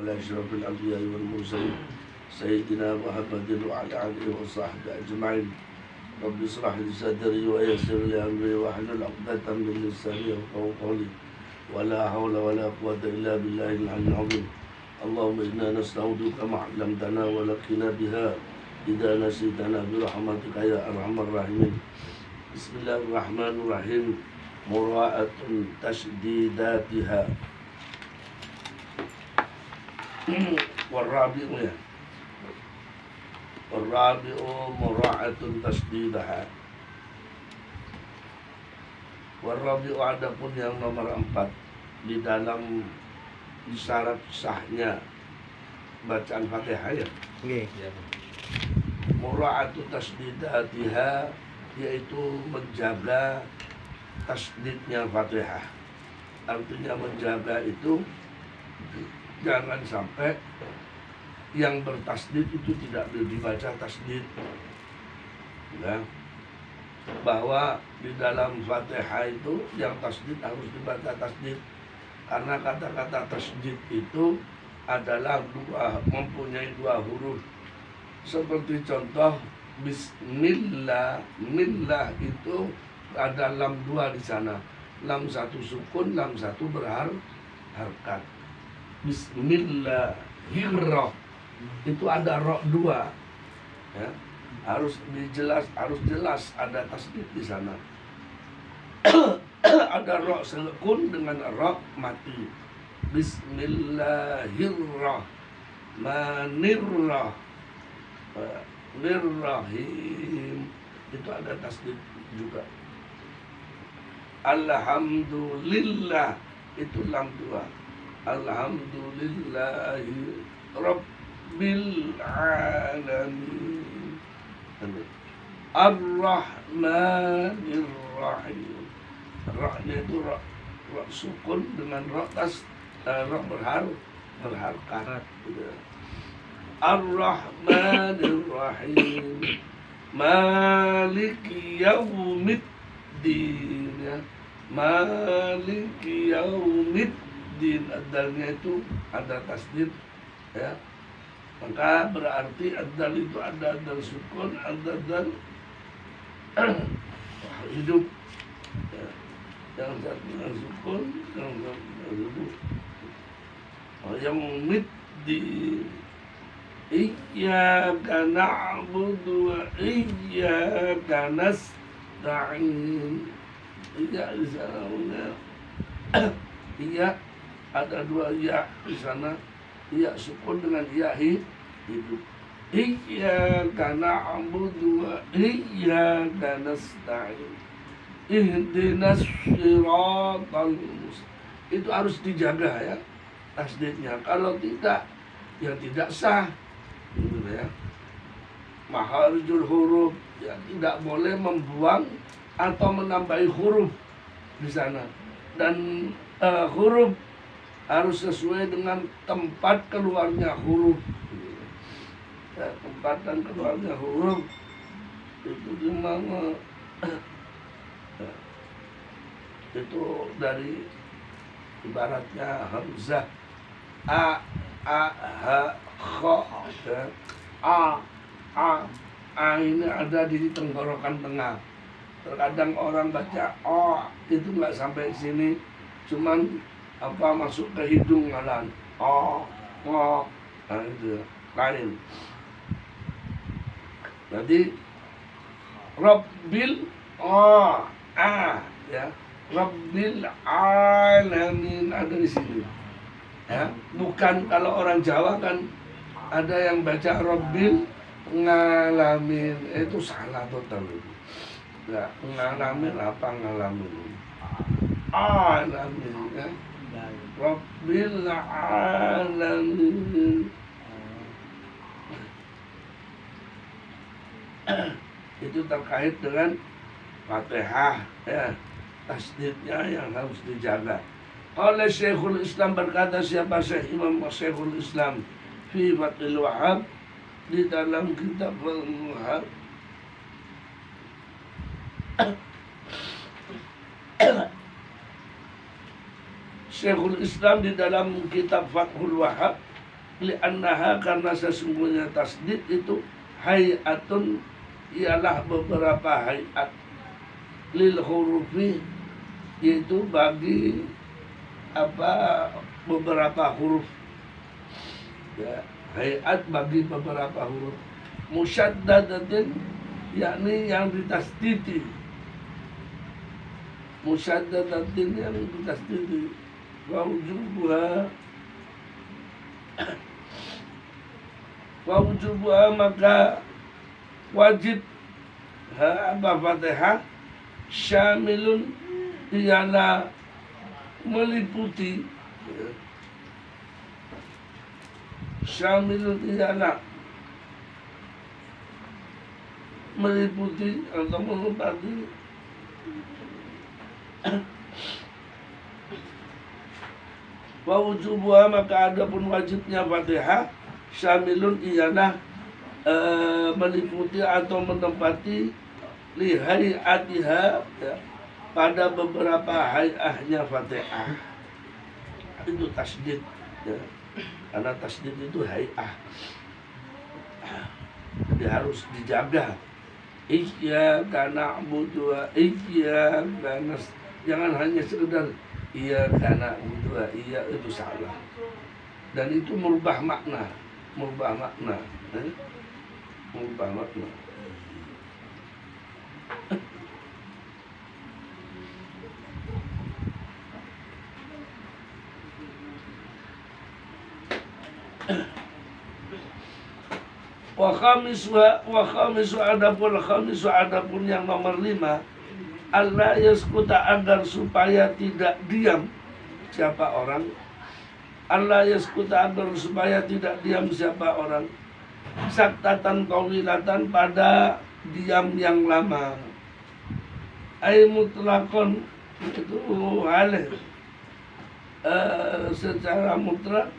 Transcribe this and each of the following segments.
على أشرف الأنبياء والمرسلين سيدنا محمد وعلى آله وصحبه أجمعين. رب اشرح لي صدري ويسر لي أمري واحلل عقدة من لساني يفقهوا قولي ولا حول ولا قوة إلا بالله العلي العظيم. اللهم إنا نستودعك ما علمتنا ولقنا بها إذا نسيتنا برحمتك يا أرحم الراحمين. بسم الله الرحمن الرحيم. مراعاة تشديداتها. والرابع مراعاة تشديدها. Warabi'u adapun yang nomor 4 di dalam syarat sahnya bacaan Fatihah ya. Mura'atu tasdidatiha, yaitu menjaga tasdidnya Fatihah. Artinya menjaga itu jangan sampai yang bertasdid itu tidak dibaca tasdid. Ya. Bahwa di dalam Fatihah itu yang tasdid harus dibaca tasdid, karena kata-kata tasdid itu adalah mempunyai dua huruf. Seperti contoh Bismillah, millah itu ada lam dua di sana, lam satu sukun, lam satu berharkat. Bismillahirrahmanirrahim itu ada ro dua, ya. Harus jelas ada tasdid di sana. Ada ro sukun dengan ro mati. Bismillahirrahmanirrahim itu ada tasdid juga. Alhamdulillah itu lam dua. Alhamdulillahi Rabbil alamin. Ar-Rahmanir Rahim. Ra-nya itu ra sukun dengan ra berharkat. Ar-Rahmanir Rahim. Maliki yaumiddin. Maliki yaumiddin. Adalnya itu ada tasdid, ya. Maka berarti adal itu ada adal sukun, ada adal hidup, ya. Yang satunya sukun, yang satunya hidup. Yang middin. Iyyaka na'budu wa iyyaka nasta'in. Iya di sana. Iya ada dua iya di sana. Iya sukun dengan iya hidup. Iyyaka na'budu wa iyyaka nasta'in. Ihdinas siratal mustaqim. Itu harus dijaga ya tasdidnya. Kalau tidak, ya tidak sah. Gitu ya. Makharijul huruf, ya tidak boleh membuang atau menambahi huruf di sana. Dan huruf harus sesuai dengan tempat keluarnya huruf. Ya, tempat dan keluarnya huruf itu di mana? Itu dari ibaratnya hamzah a ha kha, ya. A ini ada di tenggorokan tengah. Terkadang orang baca itu nggak sampai sini, cuman masuk ke hidung ngalan. Nah itu lain. Jadi Rabbil ya. Rabbil alamin ada di sini. Ya, bukan kalau orang Jawa kan ada yang baca Rabbil ngalamin, itu salah total itu. Ya, ngalamin apa ngalamin? Alamin ya. Rabbil alamin. Itu terkait dengan Fatihah ya, tasdidnya yang harus dijaga. Oleh Syekhul Islam berkata, siapa Syekh Imam Syekhul Islam fi Fathul Wahhab, di dalam kitab Fathul Wahhab Syekhul Islam di dalam kitab Fathul Wahhab li'annaha karena sesungguhnya tasdid itu hayatun ialah beberapa hayat lil hurufi yaitu bagi beberapa huruf ya, hayat bagi beberapa huruf musyaddadatin yakni yang ditasdidi musyaddadatin yang ditasdidi wa wujubuha maka wajib Fatihah syamilun ialah meliputi syamilun ialah meliputi atau melipati wa wujubuha maka adapun wajibnya Fatihah syamilun ialah meliputi atau menempati li hayatiha ya, pada beberapa hayahnya Fatihah itu tasdid ya. Karena tasdid itu hayah jadi harus dijaga iyyaka na'budu wa iyyaka jangan hanya sekedar iyyaka na'budu wa iya itu salah dan itu merubah makna merubah makna. Wa khamisu adapun yang nomor 5 Allah yaskuta agar supaya tidak diam siapa orang Allah yaskuta agar supaya tidak diam siapa orang saktatan tawilatan pada diam yang lama ay mutlakon itu halih secara mutlak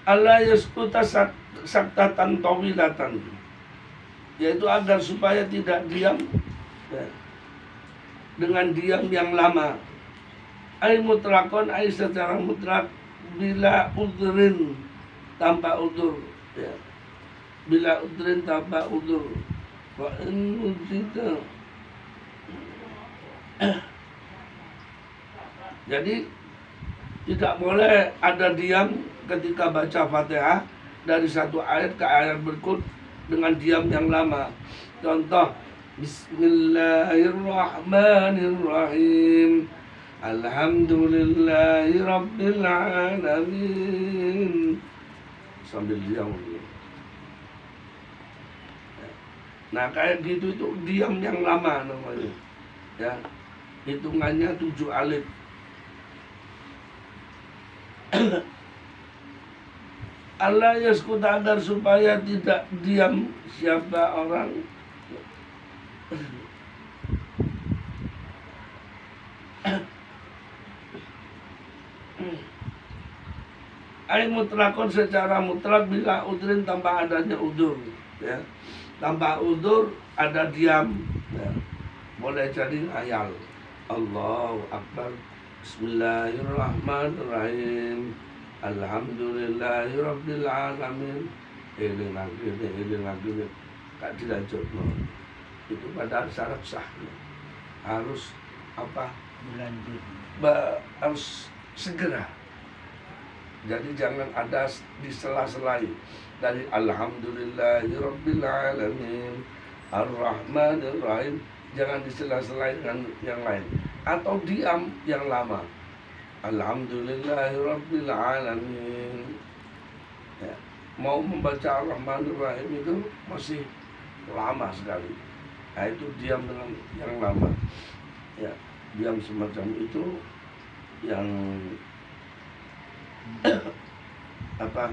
Allah yaskuta saktatan tawilatan yaitu agar supaya tidak diam ya, dengan diam yang lama ay mutlakon ay secara mutlak bila udrin tanpa udur ya. Bila udrin tanpa udur wa in udita jadi tidak boleh ada diam ketika baca Fatihah dari satu ayat ke ayat berikut dengan diam yang lama. Contoh Bismillahirrahmanirrahim Alhamdulillahi Rabbil Alamin sambil diam. Nah kayak gitu itu diam yang lama namanya ya. Hitungannya 7 alif. Allah yaskuta agar supaya tidak diam siapa orang ay mutlakon secara mutlak bila udrin tanpa adanya udur ya. Tanpa udur ada diam ya. Boleh jadi ayal Allahu Akbar Bismillahirrahmanirrahim Alhamdulillahi Rabbil Alamin Eling lagi Kak dilanjut itu pada syarat sah harus apa dilanjut harus segera jadi jangan ada di sela-selai dari Alhamdulillahi Rabbil Alamin Ar-Rahmanir-Rahim jangan di sela-selai dengan yang lain atau diam yang lama Alhamdulillahirabbil alamin ya. Mau membaca Ar-Rahmanir-Rahim itu masih lama sekali. Nah itu diam dengan yang lama ya. Diam semacam itu yang apa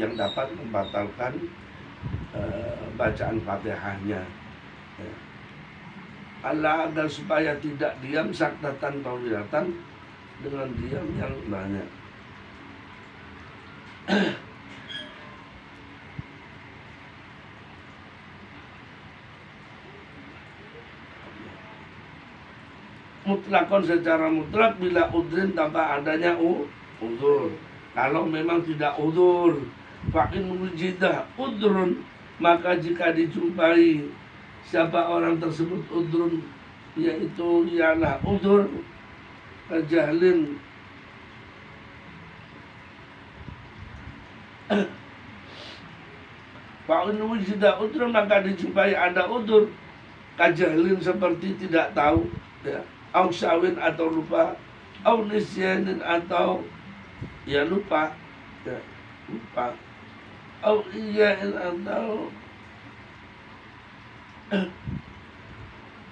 yang dapat membatalkan bacaan Fatihahnya ya. Allah agar supaya tidak diam saktatan tawilatan, dengan diam yang banyak. Mutlakon secara mutlak bila udrin tanpa adanya udzur. Kalau memang tidak udzur, fa in wujidah udrun, maka jika dijumpai siapa orang tersebut udrun, yaitu ialah udzur kejahlin fa in wujidah udrun, maka dijumpai ada udzur kajahlin seperti tidak tahu, ya, au syawin atau lupa, au nisyanin atau ya lupa, ya, lupa, au iyain atau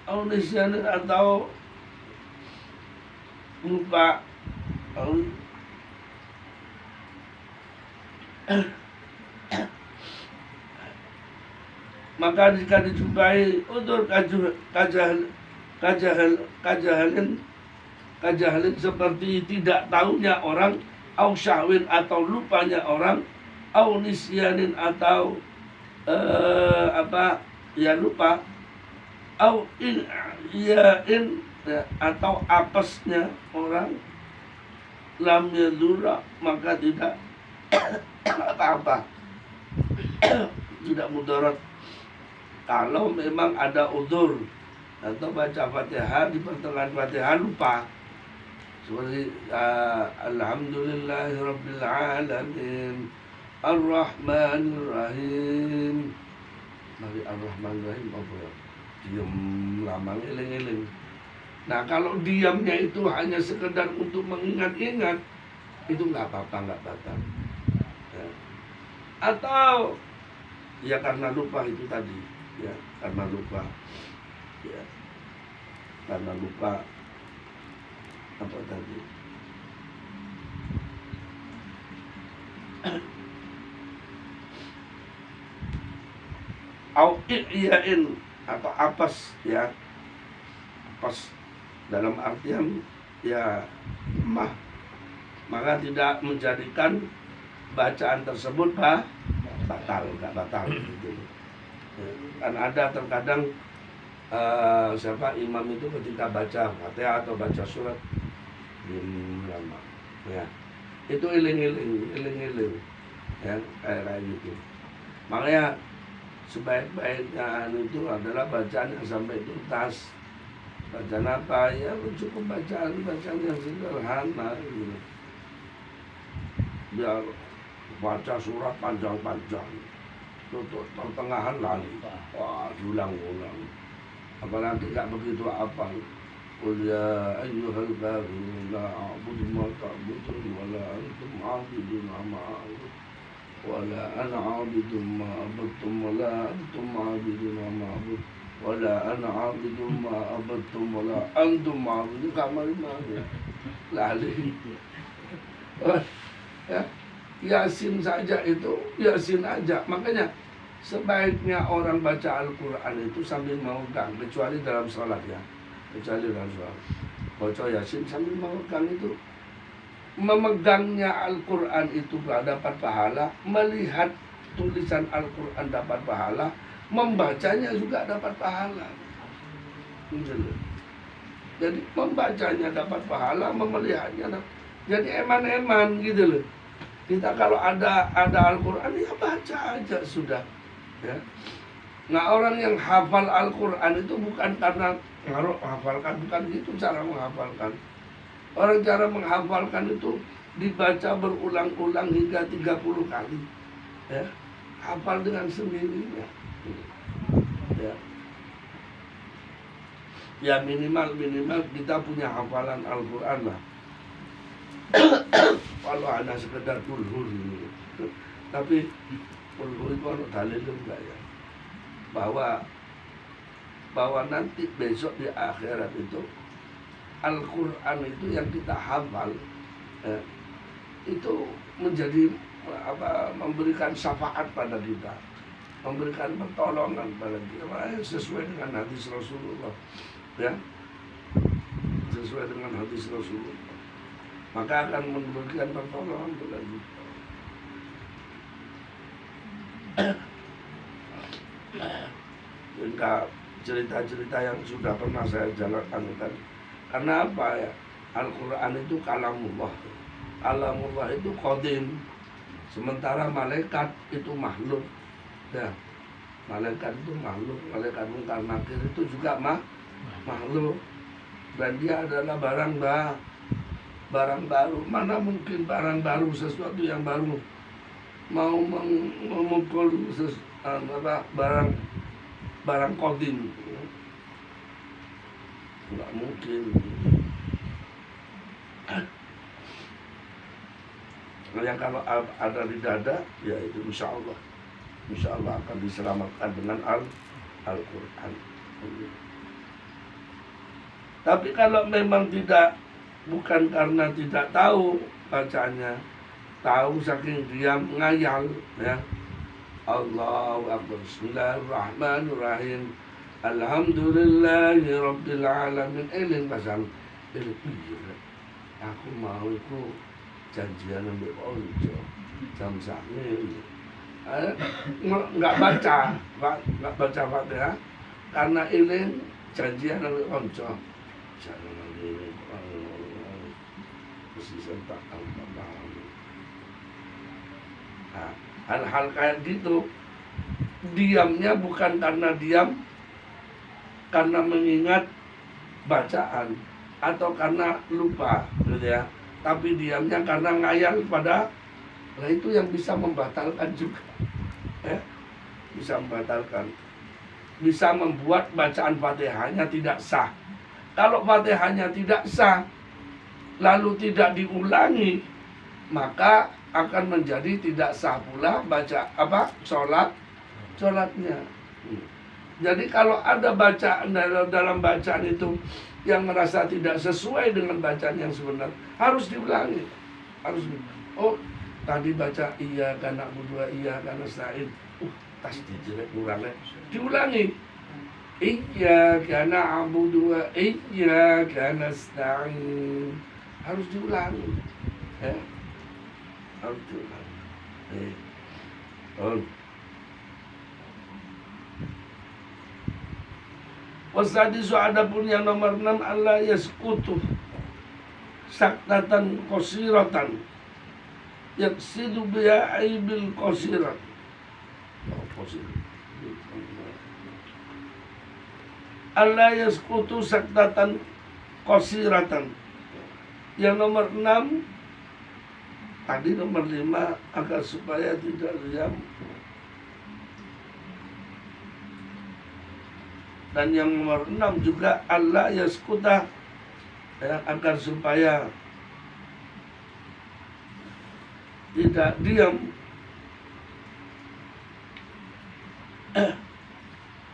au nisyanin atau lupa, au maka jika dijumpai udzur kajahalin seperti tidak tahunya orang, au syahwin atau lupanya orang, au nisyanin atau lupa, au in ya atau apesnya orang, lam yadura, maka tidak apa-apa, tidak mudarat kalau memang ada udzur atau baca Fatihah di pertengahan Fatihah lupa, seperti Alhamdulillahirabbil alamin Ar-Rahmanir Rahim. Mari Ar-Rahmanir Rahim apa ya? Diam lama ngiling-ngiling. Nah, kalau diamnya itu hanya sekedar untuk mengingat-ingat, itu nggak apa-apa, nggak batal. Ya. Atau ya karena lupa itu tadi, ya karena lupa, ya karena lupa apa tadi, au iyain atau apes, ya apes dalam artian ya lemah, maka tidak menjadikan bacaan tersebut batal, nggak batal gitu. Kan ada terkadang siapa imam itu ketika baca Fatihah atau baca surat lama, ya itu iling-iling, ya kayak gitu. Makanya sebaik-baiknya itu adalah bacaan yang sampai tuntas. Bacaan apa? Ya cukup bacaan yang sederhana gitu. Biar baca surat panjang-panjang, tutup pertengahan lali, wah diulang-ulang. Apalagi tidak begitu apa. Qul ya ayyuhal kafirun la a'budu ma ta'budun wa la antum 'abidun ma a'budu wa la ana 'abidun ma abadtum wa la antum 'abidun ma a'budu wa la ana 'abidun ma abadtum wa la antum 'abidun. Kamar mana? Lali. Ya, Yasin saja itu, Yasin aja. Makanya sebaiknya orang baca Al-Quran itu sambil memegang, kecuali dalam sholat, ya. Kecuali dalam sholat, baca Yasin sambil memegang itu. Memegangnya Al-Quran itu dapat pahala, melihat tulisan Al-Quran dapat pahala, membacanya juga dapat pahala. Jadi membacanya dapat pahala, melihatnya dapat. Jadi eman-eman gitu loh. Kita kalau ada Al-Quran, ya baca aja sudah, ya. Nah, orang yang hafal Al-Quran itu bukan karena hafalkan, bukan gitu cara menghafalkan. Orang cara menghafalkan itu dibaca berulang-ulang hingga 30 kali, ya. Hafal dengan sendirinya, ya. Ya minimal kita punya hafalan Al-Quran lah. Kalau hanya sekedar kulhur ini, tapi kulhur itu ada dalil enggak, ya, bahwa nanti besok di akhirat itu Al-Quran itu yang kita hafal, itu menjadi memberikan syafaat pada kita, memberikan pertolongan pada kita, sesuai dengan hadis Rasulullah ya, sesuai dengan hadis Rasulullah, maka akan memberikan pertolongan lagi. Hingga cerita-cerita yang sudah pernah saya jalankan tadi. Karena apa ya? Al-Quran itu kalamullah. Kalamullah itu qadim. Sementara malaikat itu makhluk. Ya. Malaikat itu makhluk. Malaikat Munkar Nakir itu juga makhluk. Dan dia adalah barang baru. Mana mungkin barang baru, sesuatu yang baru mau memukul barang qadim? Nggak mungkin. Yang kalau ada di dada, ya itu insya Allah akan diselamatkan dengan Al-Quran. Tapi kalau memang bukan karena tidak tahu bacanya, tahu saking diam ngayal, ya, Allahu Akbar, Bismillahirrahmanirrahim, Alhamdulillahi Rabbil Alamin, eling pasang eling, aku mau itu janjian ambil konco jam sakit, nggak baca Fatihah karena eling janjian ambil konco, jangan ambil sentak hal-hal kayak gitu. Diamnya bukan karena diam karena mengingat bacaan atau karena lupa, gitu ya, tapi diamnya karena ngayal pada. Nah itu yang bisa membatalkan juga, ya, bisa membatalkan, bisa membuat bacaan Fatihahnya tidak sah. Kalau Fatihahnya tidak sah lalu tidak diulangi, maka akan menjadi tidak sah pula sholatnya. Jadi kalau ada bacaan dalam bacaan itu yang merasa tidak sesuai dengan bacaan yang sebenar, harus diulangi. Tadi baca iya karena berdua, iya karena nasta'in, tas jelek kurangnya, diulangi. Iya karena abudu, iya karena nasta'in, harus diulangi, ya, harus diulangi. Wasadisu, adapun yang nomor 6, Allah yaskutu saktatan qasiratan yaksidu biha aibil qasirat. Allah yaskutu saktatan qasiratan. Yang nomor 6, tadi nomor 5, agar supaya tidak diam. Dan yang nomor 6 juga Allah yaskuta, ya, agar supaya tidak diam.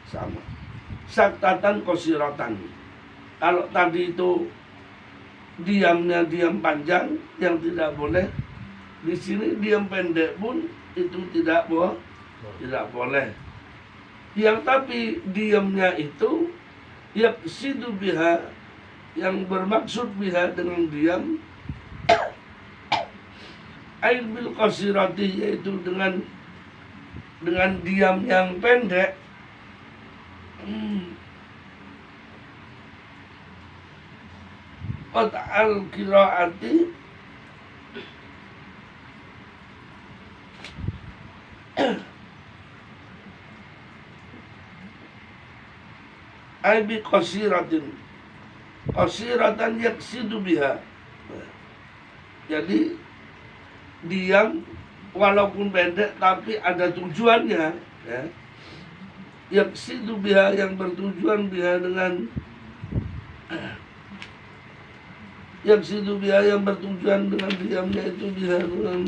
Sama. Saktatan qasiratan. Kalau tadi itu diamnya diam panjang yang tidak boleh, di sini diam pendek pun itu tidak boleh. Yang tapi diamnya itu yaksidu biha, yang bermaksud biha dengan diam, ail bil qasirati, yaitu dengan diam yang pendek. Qat al qiraati ay bi qasiratin, qasiratan yaksidu biha. Jadi diam walaupun pendek tapi ada tujuannya, ya. Yaksidu biha, yang bertujuan biha dengan yaksidu biha, yang bertujuan dengan diamnya itu biha dengan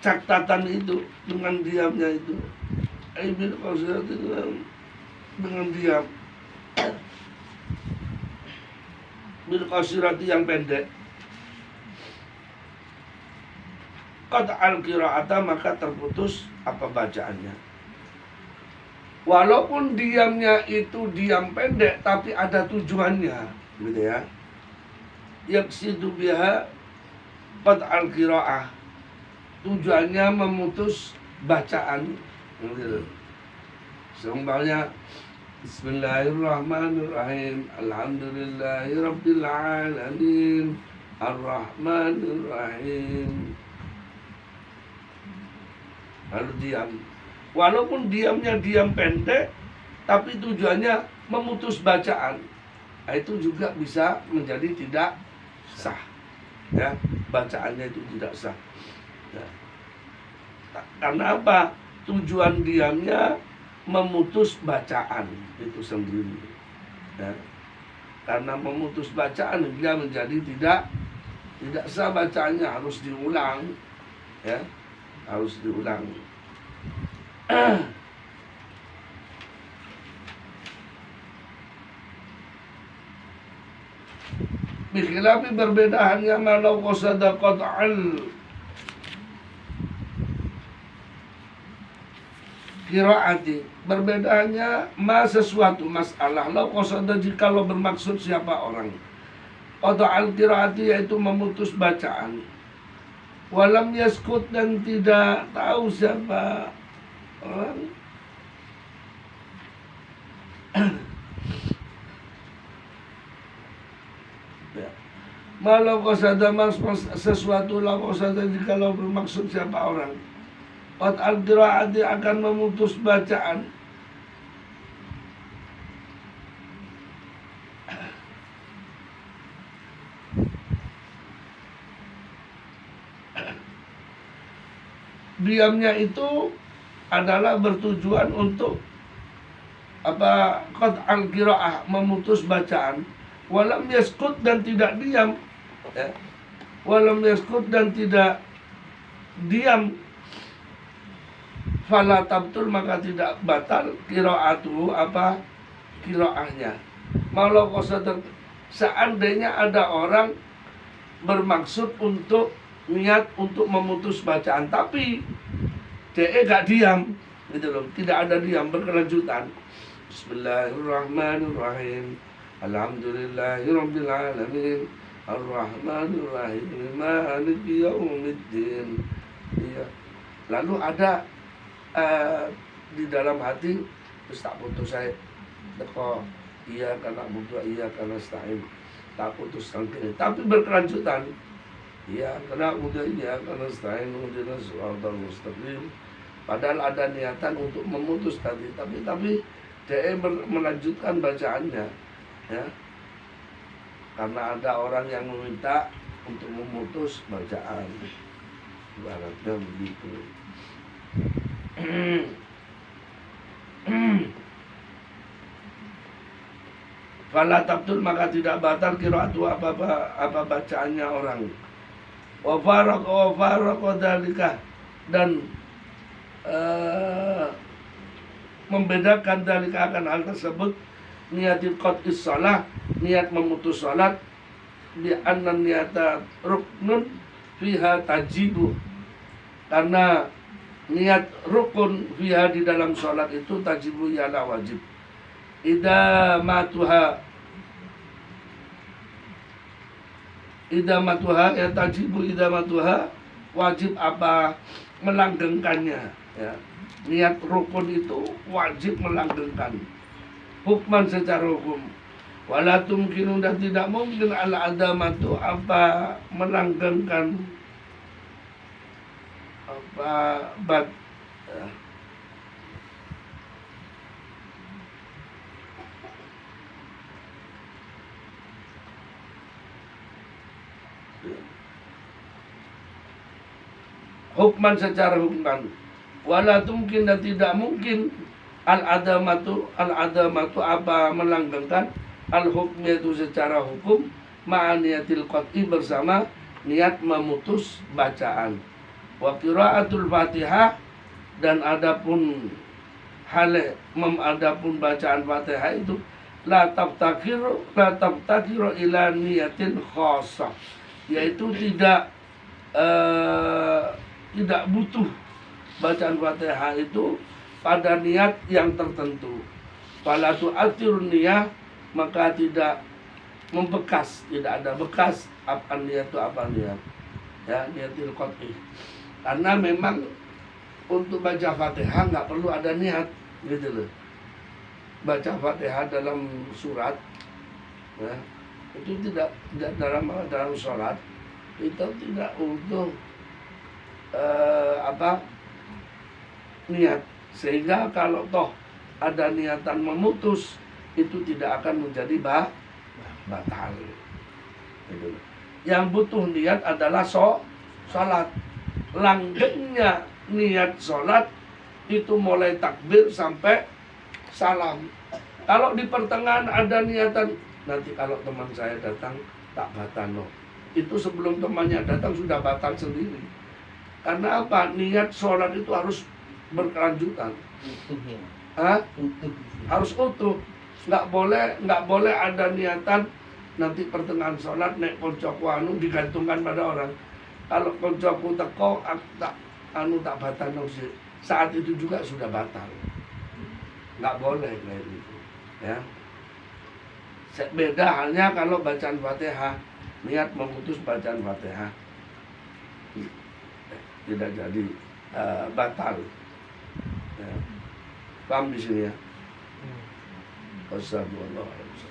caktatan itu, dengan diamnya itu, aibil qasirati, dengan diam, bil qasirati yang pendek. Qad al qiraata, maka terputus apa bacaannya. Walaupun diamnya itu diam pendek, tapi ada tujuannya, gitu ya. Yaqsidu biha qat'al qira'ah. Tujuannya memutus bacaan, gitu. Seumpamanya Bismillahirrahmanirrahim. Alhamdulillahirabbil alamin. Ar-Rahmanirrahim. Lalu diam. Walaupun diamnya diam pendek, tapi tujuannya memutus bacaan. Nah, itu juga bisa menjadi tidak sah. Ya, bacaannya itu tidak sah. Ya. Karena apa? Tujuan diamnya memutus bacaan itu sendiri. Ya. Karena memutus bacaan dia menjadi tidak sah, bacaannya harus diulang. Ya, harus diulang. Bikhilafi berbedaannya malau qasada qat'al qiraati, berbedaannya sesuatu masalah lau qasada jikalau bermaksud siapa orang, qat'al qiraati yaitu memutus bacaan, walam yaskut dan tidak tahu siapa orang. Ya. Malau qasada sesuatu lau qasada jikalau bermaksud siapa orang, qat'al qiraati akan memutus bacaan, diamnya itu adalah bertujuan untuk apa? Qat'al qiraah, memutus bacaan. Walam yaskut dan tidak diam, ya. Walam yaskut dan tidak diam, fala tabtul maka tidak batal qiraatu apa? Qiraahnya. Malau qasada, seandainya ada orang bermaksud untuk niat untuk memutus bacaan, tapi dia gak diam, gitu loh, tidak ada diam, berkelanjutan. Bismillahirrahmanirrahim. Alhamdulillahirabbil alamin. Ar-Rahmanirrahim. Maliki yaumiddin. Iya. Lalu ada di dalam hati, terus tak putus saya teko iya karena butuh iya karena stain, tak putus tangkil, tapi berkelanjutan. Iya, karena udah iya karena stain udah suratul mustaqim. Padahal ada niatan untuk memutus tadi, tapi dia melanjutkan bacaannya, ya. Karena ada orang yang meminta untuk memutus bacaan, ibaratnya begitu. Fala tabtul maka tidak batal qiraatu apa bacaannya orang. Wa faraqa dzalika dan membedakan dalika akan hal tersebut, niatil qat'is shalah, niat memutus salat, bi anna niyata ruknun fiha tajibu, karena niat rukun fiha di dalam salat itu tajibu ialah wajib. Idza matuha ya tajibu idza matuha, wajib apa? Melanggengkannya, ya. Niat rukun itu wajib melanggengkan hukman secara hukum. Wala tumkinu dan tidak mungkin al-adamatu apa melanggengkan apa hukman secara hukuman. Wala mungkin dan tidak mungkin al-adamatu apa melanggengkan al-hukmi itu secara hukum ma'aniyatil qat'i bersama niat memutus bacaan. Wa qiraatul Fatihah dan adapun bacaan Fatihah itu la tabtakiru ila niyatin khassah, yaitu tidak butuh bacaan Fatihah itu pada niat yang tertentu. Fala tu'athirun niyah, maka tidak membekas, tidak ada bekas apa niat itu apa niat. Ya, niatil qat'i. Karena memang untuk baca Fatihah nggak perlu ada niat, gitu loh. Baca Fatihah dalam surat, ya, itu tidak dalam sholat itu tidak untuk niat, sehingga kalau toh ada niatan memutus itu tidak akan menjadi batal. Gitu loh. Yang butuh niat adalah sholat. Langgengnya niat sholat itu mulai takbir sampai salam. Kalau di pertengahan ada niatan, nanti kalau teman saya datang tak batal, itu sebelum temannya datang sudah batal sendiri. Karena apa? Niat sholat itu harus berkelanjutan. Harus utuh. Nggak boleh ada niatan nanti pertengahan sholat nek koncoku anu digantungkan pada orang. Kalau koncoku teko tak batal sih. Saat itu juga sudah batal. Nggak boleh kayak gitu. Ya. Beda halnya kalau bacaan Fatihah, niat memutus bacaan Fatihah tidak jadi batal. Ya. Paham di sini ya? Wassalamualaikum.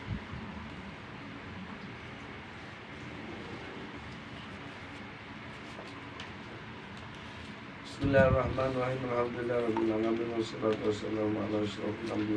Bismillahirrahmanirrahim. Alhamdulillahirabbil alamin wassalatu wassalamu ala asyrofil anbiya.